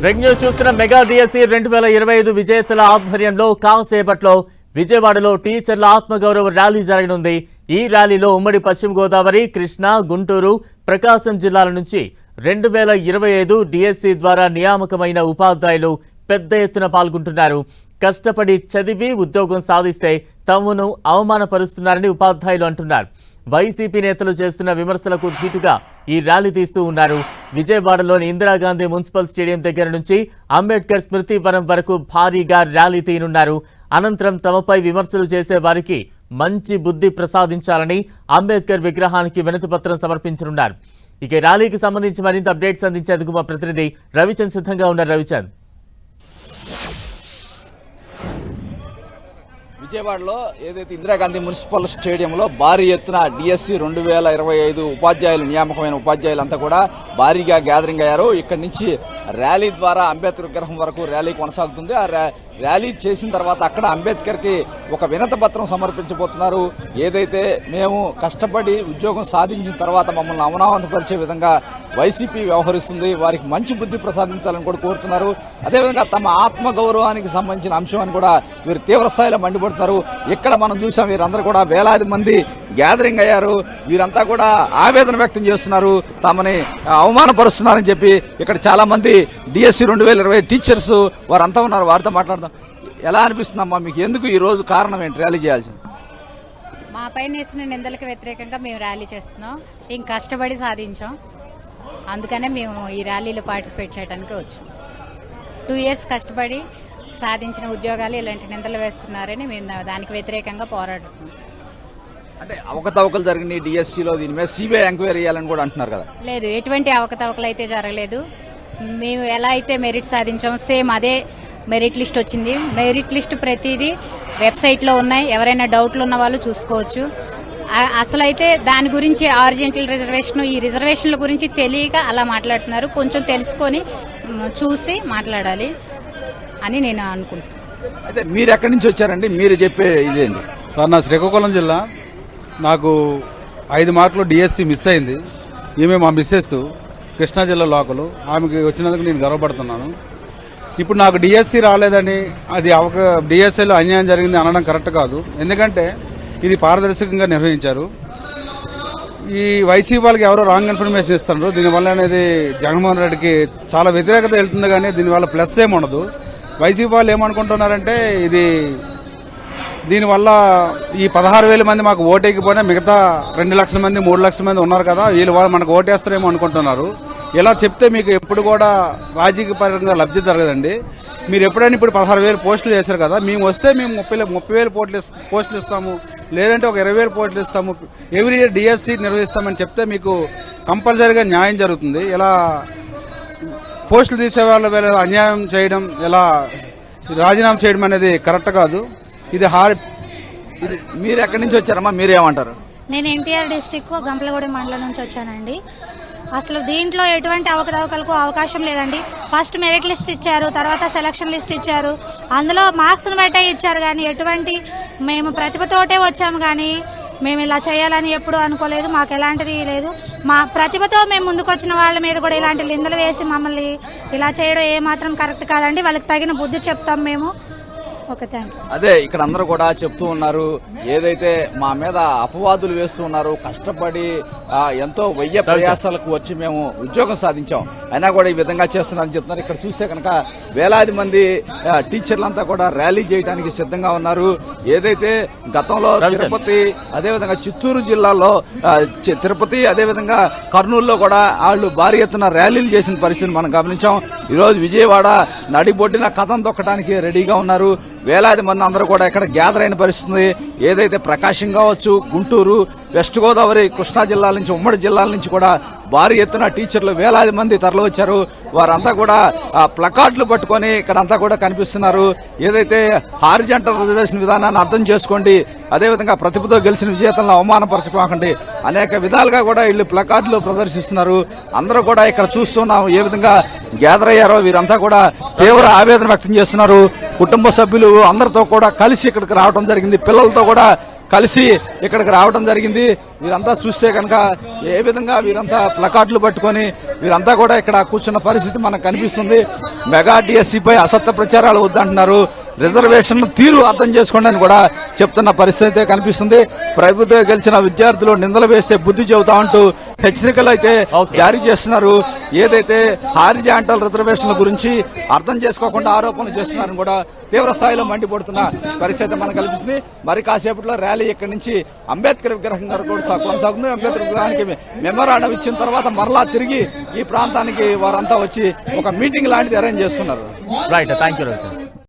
రెగ్న్యూస్ చూస్తున్న mega DSC 2025 విజేతల ఆధ్వర్యంలో కాసేపట్లో విజయవాడలో టీచర్ల ఆత్మగౌరవ ర్యాలీ జరగనుంది. ఈ ర్యాలీలో ఉమ్మడి పశ్చిమ గోదావరి, కృష్ణా, గుంటూరు, ప్రకాశం జిల్లాల నుంచి 2025 డిఎస్సి ద్వారా నియామకమైన ఉపాధ్యాయులు పెద్ద ఎత్తున పాల్గొంటున్నారు. కష్టపడి చదివి ఉద్యోగం సాధిస్తే తమను అవమానపరుస్తున్నారని ఉపాధ్యాయులు అంటున్నారు. వైసీపీ నేతలు చేస్తున్న విమర్శలకు ధీటుగా ఈ ర్యాలీ తీస్తూ ఉన్నారు. విజయవాడలోని ఇందిరాగాంధీ మున్సిపల్ స్టేడియం దగ్గర నుంచి అంబేద్కర్ స్మృతి వనం వరకు భారీగా ర్యాలీ తీయనున్నారు. అనంతరం తమపై విమర్శలు చేసే వారికి మంచి బుద్ధి ప్రసాదించాలని అంబేద్కర్ విగ్రహానికి వినతిపత్రం సమర్పించనున్నారు. ఇక ర్యాలీకి సంబంధించి మరింత అప్డేట్స్ అందించేందుకు మా ప్రతినిధి రవిచంద్ సిద్ధంగా ఉన్నారు. రవిచంద్, విజయవాడలో ఏదైతే ఇందిరాగాంధీ మున్సిపల్ స్టేడియంలో భారీ ఎత్తున డిఎస్సి 2025 ఉపాధ్యాయులు నియామకమైన ఉపాధ్యాయులంతా కూడా భారీగా గ్యాదరింగ్ అయ్యారు. ఇక్కడి నుంచి ర్యాలీ ద్వారా అంబేద్కర్ విగ్రహం వరకు ర్యాలీ కొనసాగుతుంది. ఆ ర్యాలీ చేసిన తర్వాత అక్కడ అంబేద్కర్ కి ఒక వినతి పత్రం సమర్పించబోతున్నారు. ఏదైతే మేము కష్టపడి ఉద్యోగం సాధించిన తర్వాత మమ్మల్ని అవమానపరిచే విధంగా వైసీపీ వ్యవహరిస్తుంది, వారికి మంచి బుద్ధి ప్రసాదించాలని కూడా కోరుతున్నారు. అదేవిధంగా తమ ఆత్మ గౌరవానికి సంబంధించిన అంశం అని కూడా వీరు తీవ్ర స్థాయిలో మండిపడుతున్నారు. ఇక్కడ మనం చూసాం, వీరందరూ కూడా వేలాది మంది గ్యాదరింగ్ అయ్యారు. వీరంతా కూడా ఆవేదన వ్యక్తం చేస్తున్నారు, తమని అవమానపరుస్తున్నారని చెప్పి. ఇక్కడ చాలా మంది డిఎస్సి 2025 టీచర్స్ వారంతా ఉన్నారు, వారితో మాట్లాడుతాం. ఎలా అనిపిస్తుందమ్మా మీకు? ఎందుకు ఈ రోజు కారణం ఏంటి ర్యాలీ చేయాల్సింది? మా పైన వేసిన నిందలకు వ్యతిరేకంగా మేము ర్యాలీ చేస్తున్నాం. ఇంక కష్టపడి సాధించాం, అందుకనే మేము ఈ ర్యాలీలో పార్టిసిపేట్ చేయడానికి వచ్చాం. 2 years కష్టపడి సాధించిన ఉద్యోగాలు ఇలాంటి నిందలు వేస్తున్నారని మేము దానికి వ్యతిరేకంగా పోరాడుతున్నాం. అంటే అవకతవకలు జరిగిన డిఎస్సిలో దీని మీద సిబిఐ ఎంక్వైరీ చేయాలని కూడా అంటున్నారు కదా? లేదు, ఎటువంటి అవకతవకలు అయితే జరగలేదు. మేము ఎలా అయితే మెరిట్ సాధించామో సేమ్ అదే మెరిట్ లిస్ట్ వచ్చింది. మెరిట్ లిస్ట్ ప్రతిదీ వెబ్సైట్లో ఉన్నాయి, ఎవరైనా డౌట్లు ఉన్న వాళ్ళు చూసుకోవచ్చు. అసలైతే దాని గురించి ఆరిజినల్ రిజర్వేషన్, ఈ రిజర్వేషన్ల గురించి తెలియక అలా మాట్లాడుతున్నారు. కొంచెం తెలుసుకొని చూసి మాట్లాడాలి అని నేను అనుకుంటున్నాను. అయితే మీరు ఎక్కడి నుంచి వచ్చారండి? మీరు చెప్పే ఇదేంటి సార్? నా శ్రీకాకుళం జిల్లా. నాకు 5 మార్కులు డిఎస్సి మిస్ అయింది. ఈమె మా మిస్సెస్, కృష్ణా జిల్లా లోకలు. ఆమెకి వచ్చినందుకు నేను గర్వపడుతున్నాను. ఇప్పుడు నాకు డిఎస్సి రాలేదని అది డిఎస్సిలో అన్యాయం జరిగింది అనడం కరెక్ట్ కాదు. ఎందుకంటే ఇది పారదర్శకంగా నిర్వహించారు. ఈ వైసీపీ వాళ్ళకి ఎవరో రాంగ్ ఇన్ఫర్మేషన్ ఇస్తున్నారు. దీనివల్ల అనేది జగన్మోహన్ రెడ్డికి చాలా వ్యతిరేకత వెళ్తుంది, కానీ దీనివల్ల ప్లస్ ఏమి ఉండదు. వైసీపీ వాళ్ళు ఏమనుకుంటున్నారంటే దీనివల్ల ఈ 16,000 మంది మాకు ఓటేకపోయినా మిగతా 2 లక్షల మంది 3 లక్షల మంది ఉన్నారు కదా, వీళ్ళు మనకు ఓటేస్తారేమో అనుకుంటున్నారు. ఇలా చెప్తే మీకు ఎప్పుడు కూడా రాజకీయ పరంగా లబ్ధి జరగదండి. మీరు ఎప్పుడైనా ఇప్పుడు 16,000 పోస్టులు చేశారు కదా, మేము వస్తే మేము 30,000 పోస్టులు ఇస్తాము, లేదంటే ఒక 20,000 పోస్టులు ఇస్తాము, ఎవ్రీ ఇయర్ డిఎస్సి నిర్వహిస్తామని చెప్తే మీకు కంపల్సరీగా న్యాయం జరుగుతుంది. ఇలా పోస్టులు తీసే వాళ్ళ అన్యాయం చేయడం, ఇలా రాజీనామా చేయడం అనేది కరెక్ట్ కాదు. ఇది మీరు ఎక్కడి నుంచి వచ్చారమ్మా? మీరేమంటారు? నేను ఎన్టీఆర్ డిస్టిక్ గంపలగూడెం మండలం నుంచి వచ్చానండి. అసలు దీంట్లో ఎటువంటి అవకతవకలకు అవకాశం లేదండి. ఫస్ట్ మెరిట్ లిస్ట్ ఇచ్చారు, తర్వాత సెలక్షన్ లిస్ట్ ఇచ్చారు, అందులో మార్క్స్ని బట్టే ఇచ్చారు. కానీ ఎటువంటి మేము ప్రతిభతోటే వచ్చాము, కానీ మేము ఇలా చేయాలని ఎప్పుడు అనుకోలేదు. మాకు ఎలాంటిది లేదు. మా ప్రతిభతో మేము ముందుకొచ్చిన వాళ్ళ మీద కూడా ఇలాంటి నిందలు వేసి మమ్మల్ని ఇలా చేయడం ఏమాత్రం కరెక్ట్ కాదండి. వాళ్ళకి తగిన బుద్ధి చెప్తాం మేము. Okay, thank you. అదే ఇక్కడ అందరూ కూడా చెప్తూ ఉన్నారు, ఏదైతే మా మీద అపవాదులు వేస్తూ ఉన్నారు, కష్టపడి ఎంతో వెయ్య ప్రయాసాలకు వచ్చి మేము ఉద్యోగం సాధించాం, అయినా కూడా ఈ విధంగా చేస్తున్నారని చెప్తున్నారు. ఇక్కడ చూస్తే కనుక వేలాది మంది టీచర్లంతా కూడా ర్యాలీ చేయడానికి సిద్ధంగా ఉన్నారు. ఏదైతే గతంలో తిరుపతి, అదేవిధంగా చిత్తూరు జిల్లాలో తిరుపతి, అదేవిధంగా కర్నూలులో కూడా వాళ్ళు భారీ ఎత్తున ర్యాలీలు చేసిన పరిస్థితిని మనం గమనించాం. ఈరోజు విజయవాడ నడిబొడ్డిన కథం తొక్కడానికి రెడీగా ఉన్నారు. వేలాది మంది అందరూ కూడా ఇక్కడ గ్యాదర్ అయిన పరిస్థితి. ఏదైతే ప్రకాశం కావచ్చు, గుంటూరు, వెస్ట్ గోదావరి, కృష్ణా జిల్లాల నుంచి, ఉమ్మడి జిల్లాల నుంచి కూడా భారీ ఎత్తున టీచర్లు వేలాది మంది తరలివచ్చారు. వారంతా కూడా ప్లకార్డులు పట్టుకొని ఇక్కడంతా కూడా కనిపిస్తున్నారు. ఏదైతే హారిజంటల్ రిజర్వేషన్ విధానాన్ని అర్థం చేసుకోండి, అదేవిధంగా ప్రతిభతో గెలిచిన విజేతలను అవమానపరచుకోకండి, అనేక విధాలుగా కూడా వీళ్ళు ప్లకార్డులు ప్రదర్శిస్తున్నారు. అందరూ కూడా ఇక్కడ చూస్తున్నాం ఏ విధంగా గ్యాదర్ అయ్యారో. వీరంతా కూడా తీవ్ర ఆవేదన వ్యక్తం చేస్తున్నారు. కుటుంబ సభ్యులు అందరితో కూడా కలిసి ఇక్కడికి రావడం జరిగింది. పిల్లలతో కూడా కలిసి ఇక్కడికి రావడం జరిగింది. వీరంతా చూస్తే కనుక ఏ విధంగా వీరంతా ప్లకార్డులు పట్టుకొని వీరంతా కూడా ఇక్కడ కూర్చున్న పరిస్థితి మనకు కనిపిస్తుంది. మెగా డిఎస్సిపై అసత్య ప్రచారాలు వద్దంటున్నారు. రిజర్వేషన్ తీరు అర్థం చేసుకోండి అని కూడా చెప్తున్న పరిస్థితి కనిపిస్తుంది. ప్రభుత్వం గెలిచిన విద్యార్థులు నిందలు వేస్తే బుద్ధి చెబుతా అంటూ హెచ్చరికలు అయితే జారీ చేస్తున్నారు. ఏదైతే హారిజాంటల్ రిజర్వేషన్ల గురించి అర్థం చేసుకోకుండా ఆరోపణలు చేస్తున్నారని కూడా తీవ్ర స్థాయిలో మండిపడుతున్న పరిస్థితి మనకు కనిపిస్తుంది. మరి కాసేపట్లో ర్యాలీ ఇక్కడి నుంచి అంబేద్కర్ విగ్రహం వరకు కూడా కొనసాగుతుంది. అంబేద్కర్ విగ్రహానికి మెమోరాండం ఇచ్చిన తర్వాత మరలా తిరిగి ఈ ప్రాంతానికి వారంతా వచ్చి ఒక మీటింగ్ లాంటిది అరేంజ్ చేసుకున్నారు. Right, thank you.